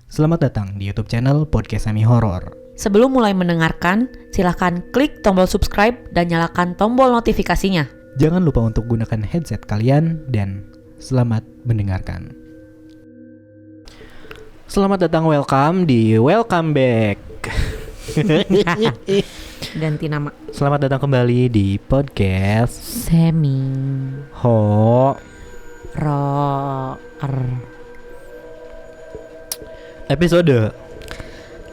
Selamat datang di YouTube channel Podcast Semi Horor. Sebelum mulai mendengarkan, silakan klik tombol subscribe dan nyalakan tombol notifikasinya. Jangan lupa untuk gunakan headset kalian dan selamat mendengarkan. Selamat datang, welcome di Welcome Back. Ganti nama. Selamat datang kembali di podcast Semi Horor. Episode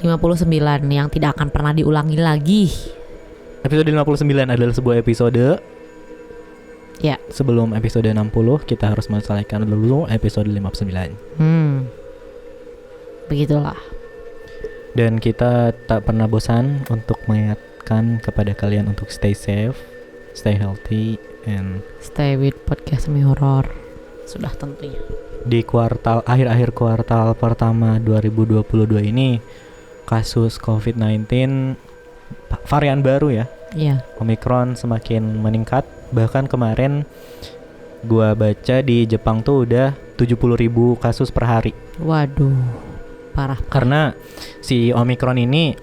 59 yang tidak akan pernah diulangi lagi. Episode 59 adalah sebuah episode. Ya. Sebelum episode 60 kita harus menyelesaikan dulu episode 59. Begitulah. Dan kita tak pernah bosan untuk mengingatkan kepada kalian untuk stay safe, stay healthy, and Stay with Podcast Semi Horor. Sudah tentunya. di akhir-akhir kuartal pertama 2022 ini kasus COVID-19 varian baru ya, Iya. Omicron semakin meningkat. Bahkan kemarin gua baca di Jepang tuh udah 70.000 kasus per hari. Waduh, parah. Karena si Omicron ini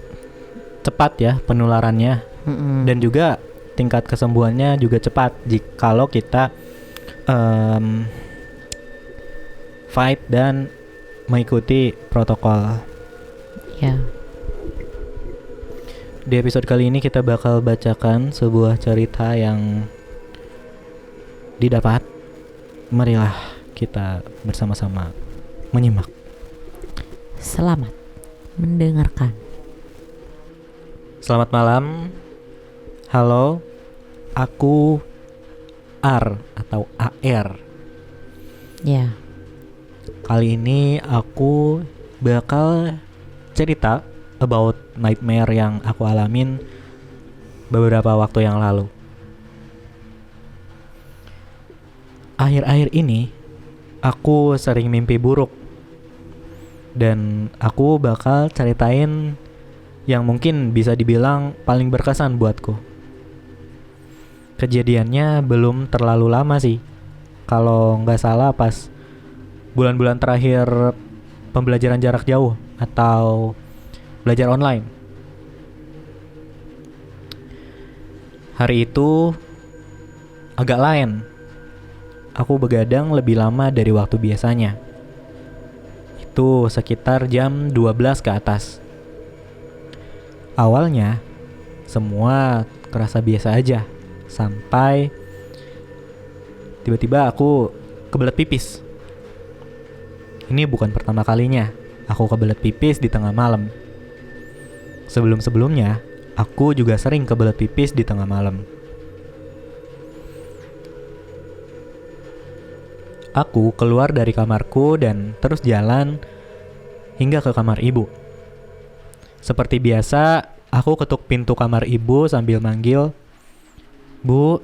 cepat ya penularannya. Dan juga tingkat kesembuhannya juga cepat kalau kita fight dan mengikuti protokol. Ya. Di episode kali ini kita bakal bacakan sebuah cerita yang didapat. Marilah kita bersama-sama menyimak. Selamat mendengarkan. Selamat malam. Halo, aku AR atau AR. Ya. Kali ini aku bakal cerita about nightmare yang aku alamin beberapa waktu yang lalu. Akhir-akhir ini aku sering mimpi buruk. Dan aku bakal ceritain yang mungkin bisa dibilang paling berkesan buatku. Kejadiannya belum terlalu lama sih. Kalau nggak salah pas bulan-bulan terakhir pembelajaran jarak jauh atau belajar online. Hari itu agak lain. Aku begadang lebih lama dari waktu biasanya. Itu sekitar jam 12 ke atas. Awalnya semua kerasa biasa aja sampai tiba-tiba aku kebelet pipis. Ini bukan pertama kalinya aku kebelet pipis di tengah malam. Sebelum-sebelumnya, aku juga sering kebelet pipis di tengah malam. Aku keluar dari kamarku dan terus jalan hingga ke kamar ibu. Seperti biasa, aku ketuk pintu kamar ibu sambil manggil, "Bu,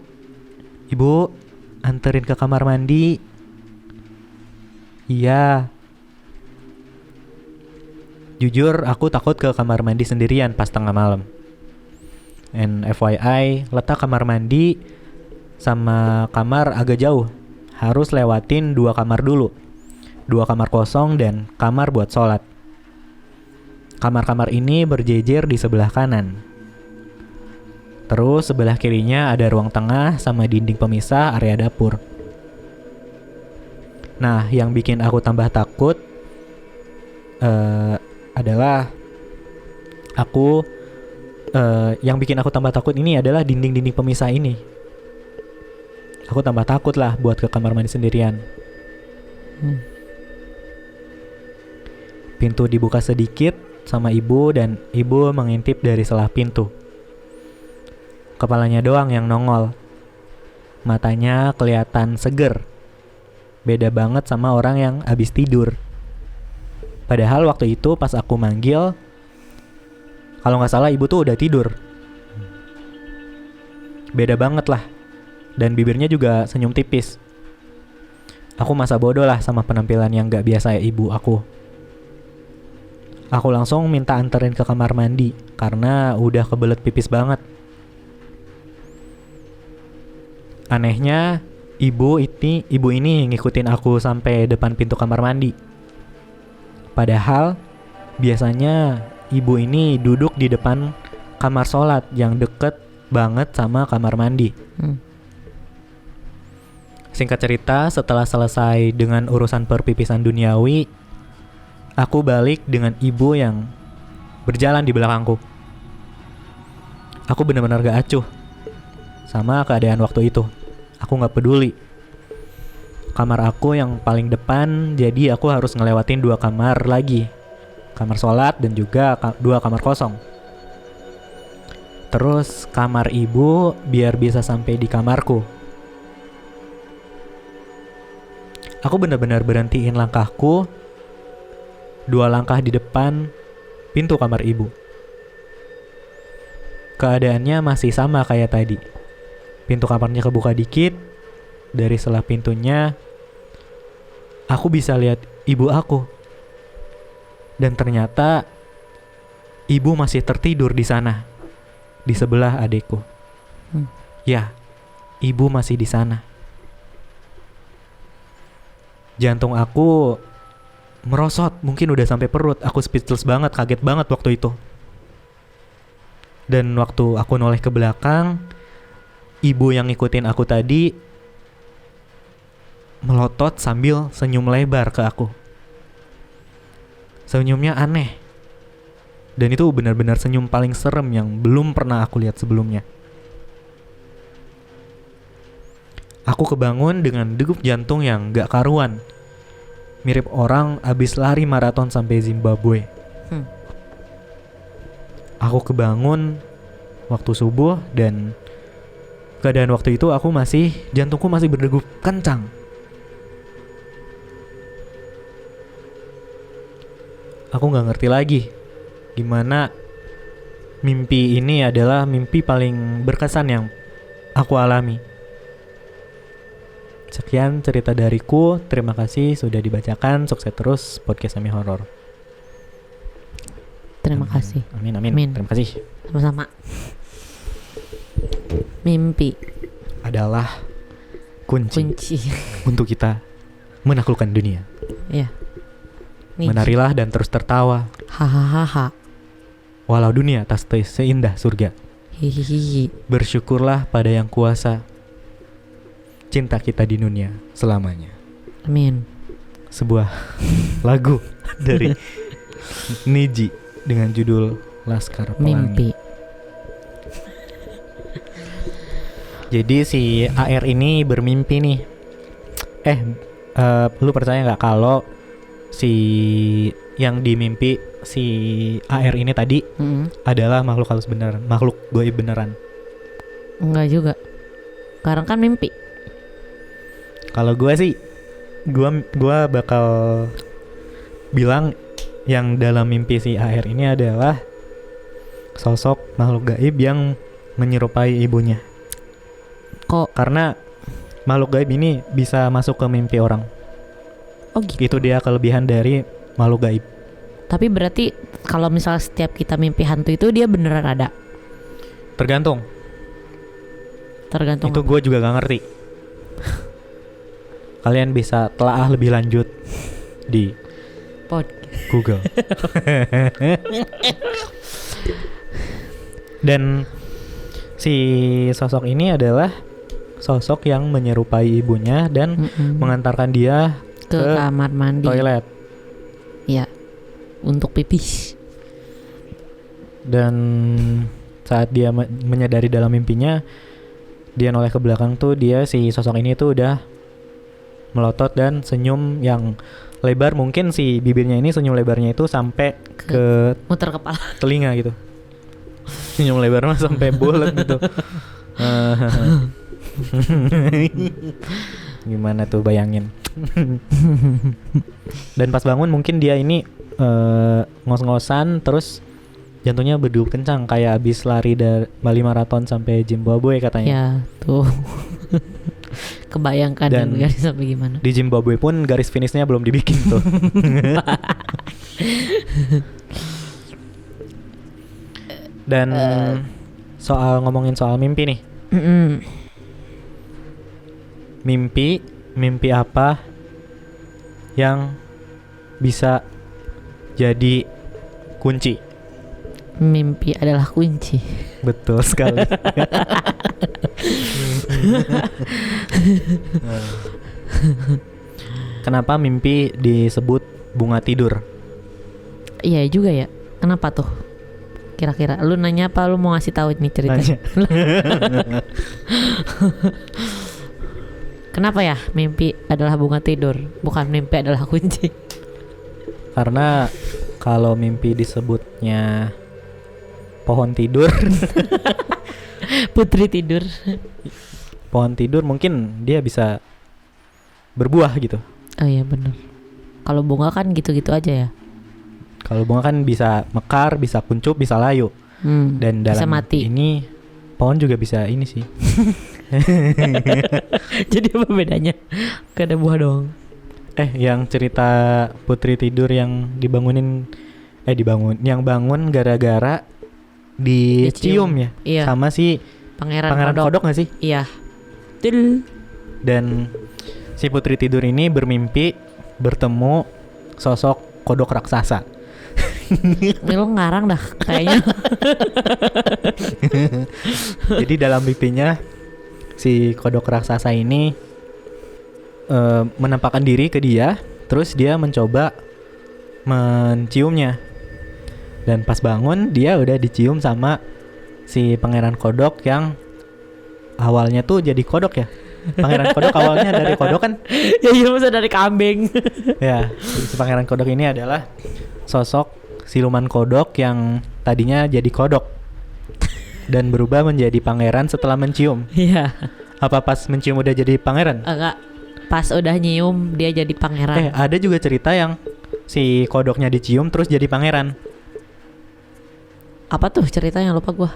ibu, anterin ke kamar mandi." Iya. Jujur aku takut ke kamar mandi sendirian pas tengah malam. And FYI, letak kamar mandi sama kamar agak jauh. Harus lewatin 2 kamar dulu. 2 kamar kosong dan kamar buat sholat. Kamar-kamar ini berjejer di sebelah kanan. Terus sebelah kirinya ada ruang tengah sama dinding pemisah area dapur. Nah, yang bikin aku tambah takut adalah yang bikin aku tambah takut ini adalah dinding-dinding pemisah ini. Aku tambah takut lah buat ke kamar mandi sendirian. Pintu dibuka sedikit sama ibu dan ibu mengintip dari selah pintu. Kepalanya doang yang nongol. Matanya kelihatan seger. Beda banget sama orang yang habis tidur. Padahal waktu itu pas aku manggil, kalau nggak salah ibu tuh udah tidur. Beda banget lah. Dan bibirnya juga senyum tipis. Aku masa bodoh lah sama penampilan yang nggak biasa ya ibu aku. Aku langsung minta anterin ke kamar mandi karena udah kebelet pipis banget. Anehnya, ibu ini ngikutin aku sampai depan pintu kamar mandi. Padahal biasanya ibu ini duduk di depan kamar sholat yang deket banget sama kamar mandi. Singkat cerita, setelah selesai dengan urusan perpipisan duniawi, aku balik dengan ibu yang berjalan di belakangku. Aku benar-benar gak acuh sama keadaan waktu itu. Aku gak peduli. Kamar aku yang paling depan, jadi aku harus ngelewatin 2 kamar lagi. Kamar sholat dan juga 2 kamar kosong. Terus kamar ibu biar bisa sampai di kamarku. Aku benar-benar berhentiin langkahku 2 langkah di depan pintu kamar ibu. Keadaannya masih sama kayak tadi. Pintu kamarnya kebuka dikit. Dari selah pintunya aku bisa lihat ibu aku. Dan ternyata ibu masih tertidur di sana, di sebelah adekku. Ya, ibu masih di sana. Jantung aku merosot, mungkin udah sampai perut. Aku speechless banget, kaget banget waktu itu. Dan waktu aku noleh ke belakang, ibu yang ngikutin aku tadi melotot sambil senyum lebar ke aku. Senyumnya aneh. Dan itu benar-benar senyum paling serem yang belum pernah aku lihat sebelumnya. Aku kebangun dengan degup jantung yang gak karuan. Mirip orang abis lari maraton sampai Zimbabwe. Aku kebangun waktu subuh dan keadaan waktu itu jantungku masih berdegup kencang. Aku gak ngerti lagi gimana mimpi ini adalah mimpi paling berkesan yang aku alami. Sekian cerita dariku. Terima kasih sudah dibacakan. Sukses terus podcast Semi Horor. Terima kasih. Amin. Terima kasih. Sama-sama. Mimpi adalah kunci untuk kita menaklukkan dunia. Iya. Menarilah dan terus tertawa. Hahaha. Walau dunia tak seindah surga. Hihihi. Bersyukurlah pada yang kuasa. Cinta kita di dunia selamanya. Amin. Sebuah lagu dari Niji dengan judul Laskar Pelangi. Mimpi. Jadi si AR ini bermimpi nih. Lu percaya nggak kalau si yang dimimpi si AR ini tadi adalah makhluk halus beneran, makhluk goib beneran? Enggak juga. Sekarang kan mimpi. Kalau gue sih, gue bakal bilang yang dalam mimpi si AR ini adalah sosok makhluk gaib yang menyerupai ibunya. Kok? Karena makhluk gaib ini bisa masuk ke mimpi orang. Oh gitu. Itu dia kelebihan dari makhluk gaib. Tapi berarti kalau misalnya setiap kita mimpi hantu itu dia beneran ada? Tergantung. Itu gue juga gak ngerti. Kalian bisa telaah lebih lanjut di Google. Dan si sosok ini adalah sosok yang menyerupai ibunya dan mengantarkan dia ke kamar mandi, toilet. Ya, untuk pipis. Dan saat dia menyadari dalam mimpinya, dia noleh ke belakang tuh, si sosok ini tuh udah melotot dan senyum yang lebar. Mungkin si bibirnya ini senyum lebarnya itu sampai ke muter kepala telinga gitu. Senyum lebar mah sampai bulat gitu. Gimana tuh bayangin. Dan pas bangun mungkin dia ini ngos-ngosan terus jantungnya berdegup kencang kayak abis lari dari Bali Marathon sampai Zimbabwe katanya. Ya tuh. Kebayangkan dan garis sampai gimana. Di Zimbabwe pun garis finishnya belum dibikin tuh. Dan ngomongin soal mimpi nih. Mimpi apa yang bisa jadi kunci. Mimpi adalah kunci. Betul sekali. Kenapa mimpi disebut bunga tidur? Iya juga ya. Kenapa tuh? Kira-kira lu nanya apa lu mau ngasih tahu nih ceritanya? Kenapa ya mimpi adalah bunga tidur, bukan mimpi adalah kunci? Karena kalau mimpi disebutnya pohon tidur, Putri tidur. pohon tidur mungkin dia bisa berbuah gitu. Oh iya benar. Kalau bunga kan gitu-gitu aja ya. Kalau bunga kan bisa mekar, bisa kuncup, bisa layu. Dan bisa dalam mati. ini pohon juga bisa ini sih. Jadi apa bedanya? Gak ada buah doang. Yang cerita putri tidur yang yang bangun gara-gara dicium ya. Iya. Sama si Pangeran kodok gak sih? Iya. Til. Dan si putri tidur ini bermimpi bertemu sosok kodok raksasa. Ini lo ngarang dah kayaknya. Jadi dalam mimpinya si kodok raksasa ini menampakkan diri ke dia, terus dia mencoba menciumnya. Dan pas bangun dia udah dicium sama si pangeran kodok yang awalnya tuh jadi kodok ya. Pangeran kodok awalnya dari kodok kan? Ya iya masa dari kambing. Ya, si pangeran kodok ini adalah sosok siluman kodok yang tadinya jadi kodok dan berubah menjadi pangeran setelah mencium. Iya. Apa pas mencium udah jadi pangeran? Enggak. Pas udah nyium dia jadi pangeran. Ada juga cerita yang si kodoknya dicium terus jadi pangeran. Apa tuh ceritanya lupa gua.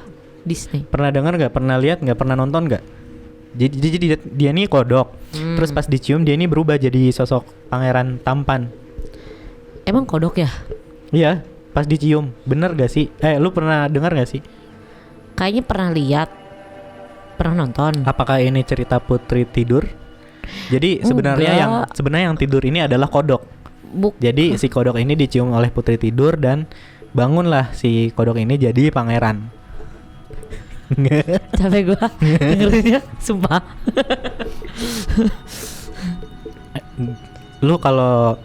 Disney. Pernah dengar nggak? Pernah lihat nggak? Pernah nonton nggak? Jadi dia nih kodok. Terus pas dicium dia ini berubah jadi sosok pangeran tampan. Emang kodok ya? Iya, pas dicium. Bener gak sih? Lu pernah dengar gak sih? Kayaknya pernah lihat. Pernah nonton. Apakah ini cerita putri tidur? Jadi sebenarnya yang tidur ini adalah kodok. Jadi si kodok ini dicium oleh putri tidur dan bangunlah si kodok ini jadi pangeran. Capek gue dengerinnya, sumpah. Lu kalau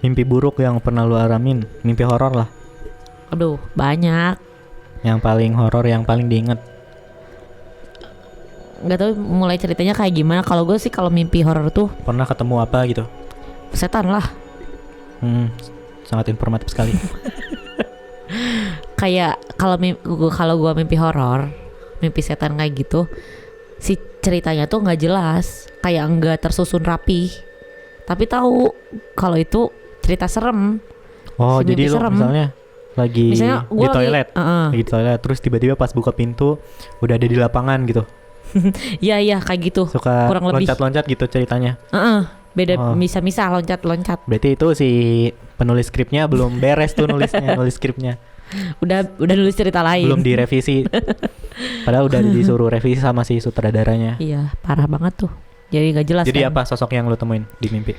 mimpi buruk yang pernah lu alamin, mimpi horor lah. Aduh, banyak. Yang paling horor, yang paling diinget. Gak tau mulai ceritanya kayak gimana. Kalau gue sih kalau mimpi horor tuh Pernah ketemu apa gitu? setan lah. Sangat informatif sekali. Kayak kalau gue mimpi horor, mimpi setan kayak gitu, si ceritanya tuh nggak jelas, kayak nggak tersusun rapi. Tapi tahu kalau itu cerita serem. Oh, Si jadi mimpi lu serem. misalnya lagi gua di toilet, lagi di toilet, terus tiba-tiba pas buka pintu udah ada di lapangan gitu. Iya kayak gitu. Suka kurang lebih. loncat-loncat gitu ceritanya. Beda misah-misah loncat-loncat. Berarti itu si penulis skripnya belum beres tuh nulis skripnya. Udah nulis cerita lain. Belum direvisi. Padahal udah disuruh revisi sama si sutradaranya. Iya, parah banget tuh. Jadi nggak jelas. Jadi kan? apa sosok yang lu temuin di mimpi?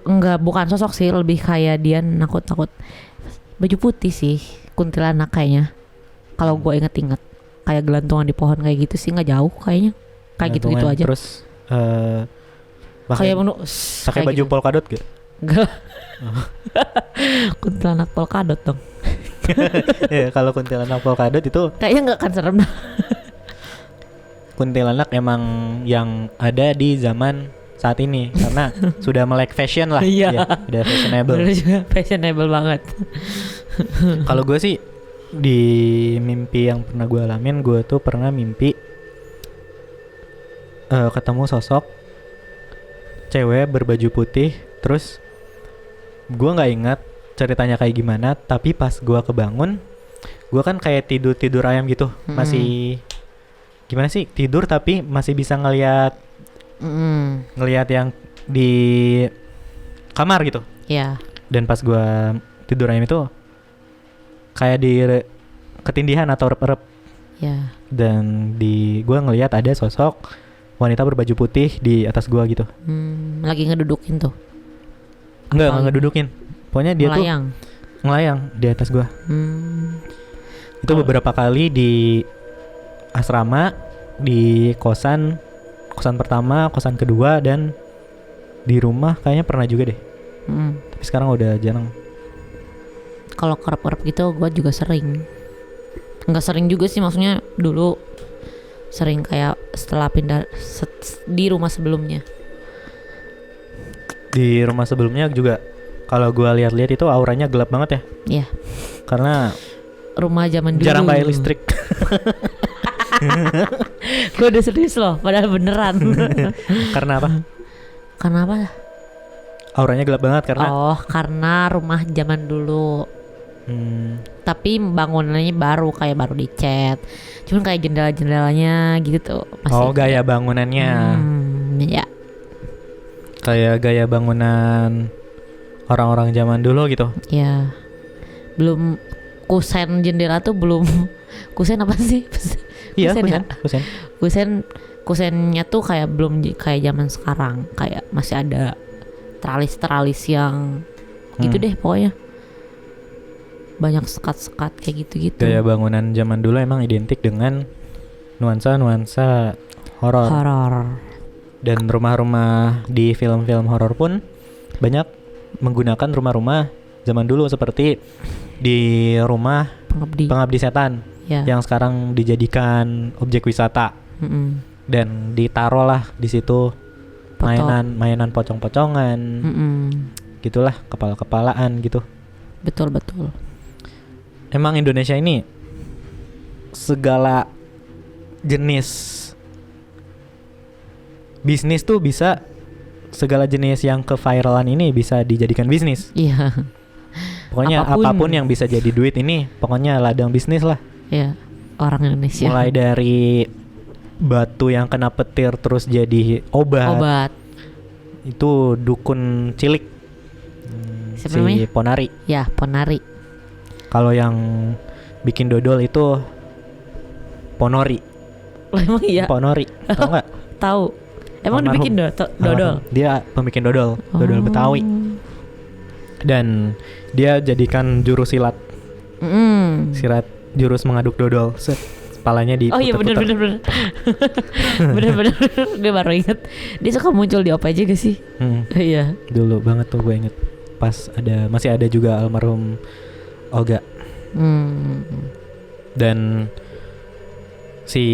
Enggak, bukan sosok sih, lebih kayak dia nakut-nakut. Baju putih sih, kuntilanak kayaknya. Kalau gue inget-inget, kayak gelantungan di pohon kayak gitu sih, nggak jauh kayaknya. Kayak gitu-gitu aja. Terus kayak pakai baju gitu. polkadot gak? Enggak. Kuntilanak polkadot dong. Ya, kalau kuntilanak polkadot itu Kayaknya nggak akan serem. kuntilanak emang yang ada di zaman saat ini karena sudah melek fashion lah. Iya. Ya, udah fashionable. Bener juga, fashionable banget. Kalau gue sih di mimpi yang pernah gue alamin, gue tuh pernah mimpi ketemu sosok cewek berbaju putih. Terus gue nggak ingat ceritanya kayak gimana, tapi pas gue kebangun, gue kan kayak tidur ayam gitu. Masih gimana sih, tidur tapi masih bisa ngelihat yang di kamar gitu. Iya. Dan pas gue tidur ayam itu kayak di ketindihan atau rep-rep. Iya. Dan gue ngelihat ada sosok wanita berbaju putih di atas gue gitu. Lagi ngedudukin tuh. Enggak ngedudukin. Pokoknya dia melayang. tuh ngelayang di atas gua. Itu Kalau- beberapa kali di asrama, di kosan pertama, kosan kedua, dan di rumah kayaknya pernah juga deh. Tapi sekarang udah jarang. Kalau kerap-kerap gitu gue juga sering. Nggak sering juga sih, maksudnya dulu sering kayak setelah pindah di rumah sebelumnya. Di rumah sebelumnya juga kalau gua lihat-lihat itu auranya gelap banget ya. Iya. Karena Rumah zaman dulu. jarang bayar listrik. Gue udah serius loh, padahal beneran. Karena apa? Karena apa? Auranya gelap banget karena Oh, karena rumah zaman dulu. Tapi bangunannya baru, kayak baru dicat. Cuman kayak jendela-jendelanya gitu tuh masih. oh, gaya bangunannya. Ya. Kayak gaya bangunan orang-orang zaman dulu gitu. Ya. Belum kusen jendela tuh belum. Kusen apa sih? Iya, Kusen ya? Kusennya tuh kayak belum kayak zaman sekarang, kayak masih ada teralis-teralis yang gitu deh pokoknya. Banyak sekat-sekat kayak gitu-gitu. Gaya bangunan zaman dulu emang identik dengan nuansa-nuansa horor. Horor. Dan rumah-rumah di film-film horor pun banyak menggunakan rumah-rumah zaman dulu seperti di rumah Pengabdi Setan Ya. yang sekarang dijadikan objek wisata dan ditaruhlah di situ mainan pocong-pocongan, gitulah, kepala-kepalaan gitu. Betul. Emang Indonesia ini segala jenis bisnis tuh bisa, segala jenis yang keviralan ini bisa dijadikan bisnis. Iya. Pokoknya apapun yang bisa jadi duit ini pokoknya ladang bisnis lah. Ya, orang Indonesia. Mulai dari batu yang kena petir terus jadi obat. Itu dukun cilik. Siapa Si namanya? Ponari. Ya, Ponari. Kalau yang bikin dodol itu Ponori. Emang iya? Ponori. Tahu nggak? Tahu. Emang Almarhum. dibikin dodol? Dia pembikin dodol Betawi. Dan dia jadikan jurus silat. Silat jurus mengaduk dodol. Set. Kepalanya di Oh iya, bener. bener. Dia baru inget. Dia suka muncul di apa aja gak sih? Iya. Dulu banget tuh gue inget. Pas masih ada juga almarhum Olga. Dan si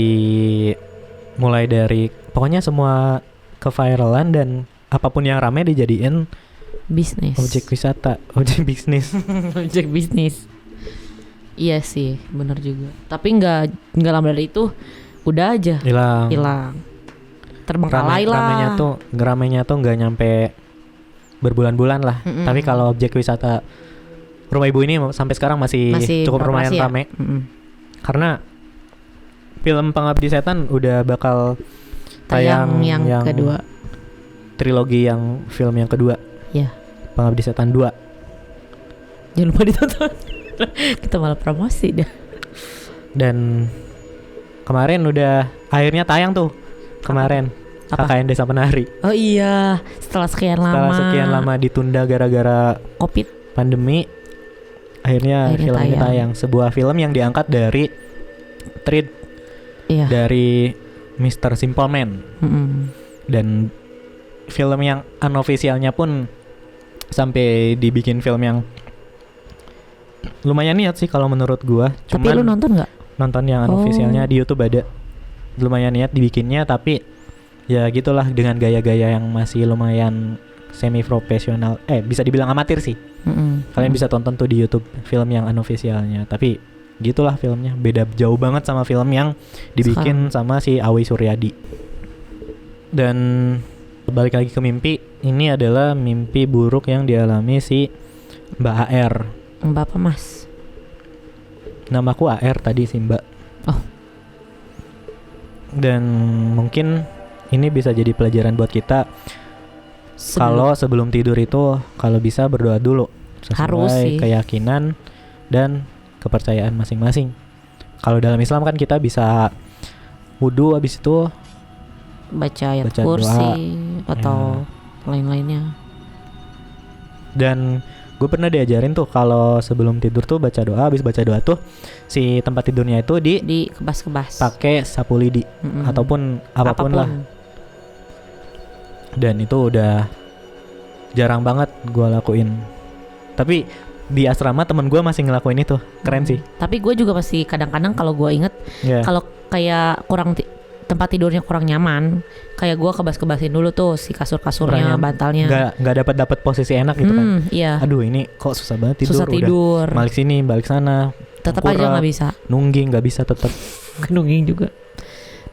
mulai dari pokoknya semua keviralan dan apapun yang rame dijadiin Bisnis. objek wisata, objek bisnis. Objek bisnis. Iya sih, bener juga. Tapi nggak lama dari itu udah aja hilang. Terbengkalai lah. Ramenya tuh nggak nyampe berbulan-bulan lah. Tapi kalau objek wisata rumah ibu ini sampai sekarang masih cukup lumayan ya? rame. Karena film Pengabdi Setan udah bakal tayang yang kedua. Trilogi yang film yang kedua. Ya. Pengabdi Setan 2. Jangan lupa ditonton. Kita malah promosi dah. Dan kemarin udah akhirnya tayang tuh. Kemarin Apa? KKN Desa Penari. Oh iya, setelah sekian lama ditunda gara-gara Covid pandemi, akhirnya film ini tayang. Sebuah film yang diangkat dari thread dari Mr. Simple Man. Dan film yang unofficialnya pun sampai dibikin film yang lumayan niat sih kalau menurut gua. Tapi lu nonton nggak? Nonton yang unofficialnya di YouTube ada. Lumayan niat dibikinnya, tapi ya gitulah, dengan gaya-gaya yang masih lumayan semi profesional. Bisa dibilang amatir sih. Kalian bisa tonton tuh di YouTube film yang unofficialnya. Tapi gitulah filmnya, beda jauh banget sama film yang dibikin sama si Awi Suryadi. Dan balik lagi ke mimpi, ini adalah mimpi buruk yang dialami si Mbak AR. Mbak apa Mas? Namaku AR tadi sih Mbak. Oh. Dan mungkin ini bisa jadi pelajaran buat kita. Kalau sebelum tidur itu kalau bisa berdoa dulu sesuai keyakinan dan kepercayaan masing-masing. Kalau dalam Islam kan kita bisa wudu, habis itu baca ayat kursi atau lain-lainnya. Dan Gue pernah diajarin tuh kalau sebelum tidur tuh baca doa. Habis baca doa tuh si tempat tidurnya itu Di kebas-kebas. pakai sapu lidi ataupun apapun lah. Dan itu udah jarang banget gue lakuin. Tapi di asrama temen gue masih ngelakuin itu. Keren sih. Tapi gue juga masih kadang-kadang kalau gue inget Iya. kalau kayak tempat tidurnya kurang nyaman, kayak gue kebas-kebasin dulu tuh si kasur-kasurnya, bantalnya. Nggak dapat posisi enak gitu kan. Iya. Aduh ini kok susah banget tidur. Susah Udah tidur. balik sini balik sana. Tetap aja tengkurap, nggak bisa. Nungging nggak bisa tetap. Nungging juga.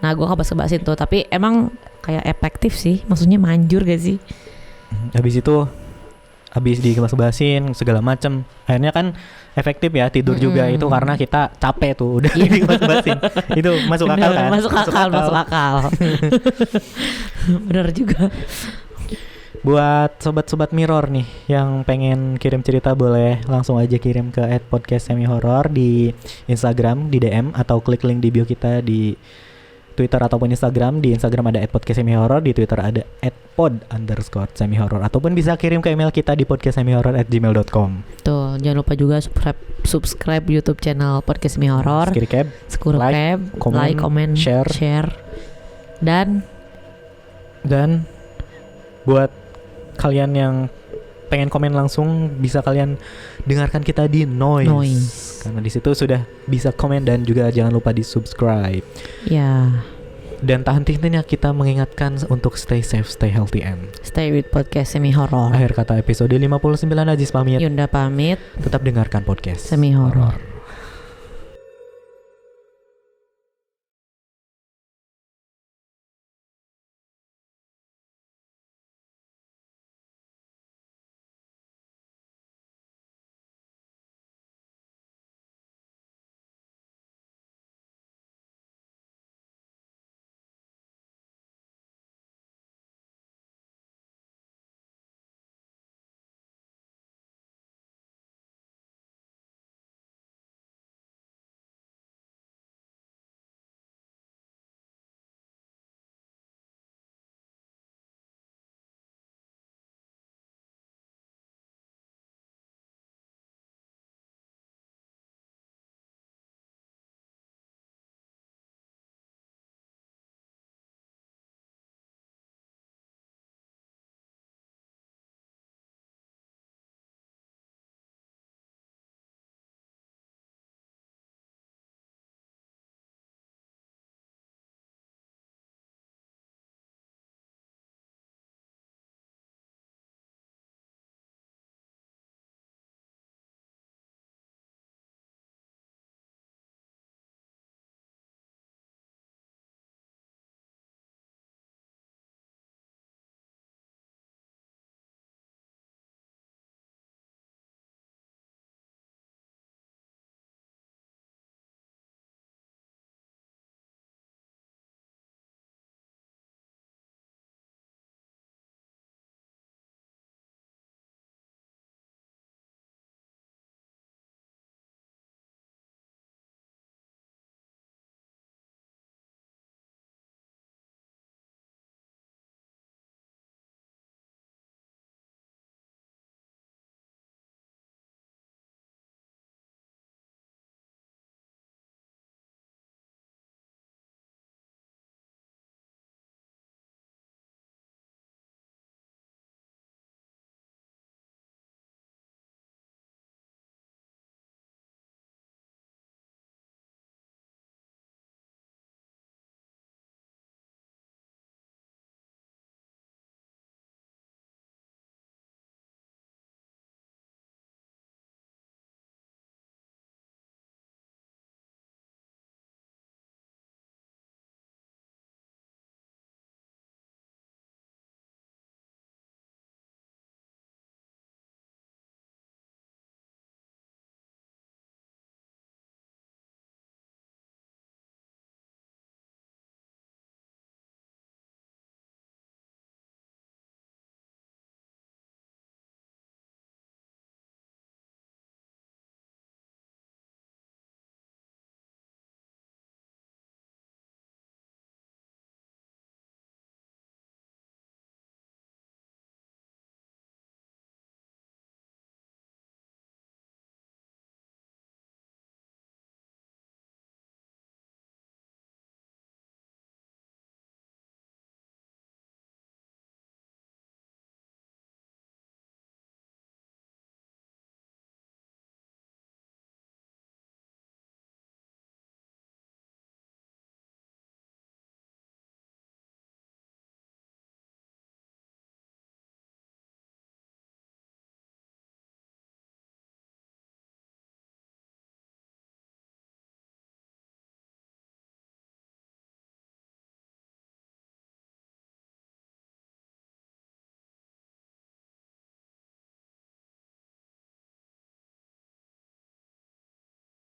Nah gue kebas-kebasin tuh, tapi emang kayak efektif sih. Maksudnya manjur gak sih? Habis itu habis dikebas-kebasin segala macem, akhirnya kan efektif ya tidur juga itu karena kita capek tuh udah dikebas-kebasin. Itu masuk akal kan? Masuk akal. Bener juga. Buat sobat-sobat Mirror nih yang pengen kirim cerita boleh langsung aja kirim ke @podcast_semi-horror di Instagram di DM atau klik link di bio kita di Twitter ataupun Instagram. Di Instagram ada @podcast_semi-horror, di Twitter ada @pod_semi-horror, ataupun bisa kirim ke email kita di podcastsemi-horror@gmail.com. Tuh jangan lupa juga subscribe YouTube channel Podcast Semi Horror. Like, comment, share. Dan buat kalian yang pengen komen langsung bisa kalian dengarkan kita di Noise. Karena di situ sudah bisa komen dan juga jangan lupa di subscribe. Ya. Dan tak henti-hentinya kita mengingatkan untuk stay safe, stay healthy and Stay with Podcast Semi Horror. Akhir kata episode 59 Najis pamit. Yunda pamit. Tetap dengarkan podcast Semi Horror.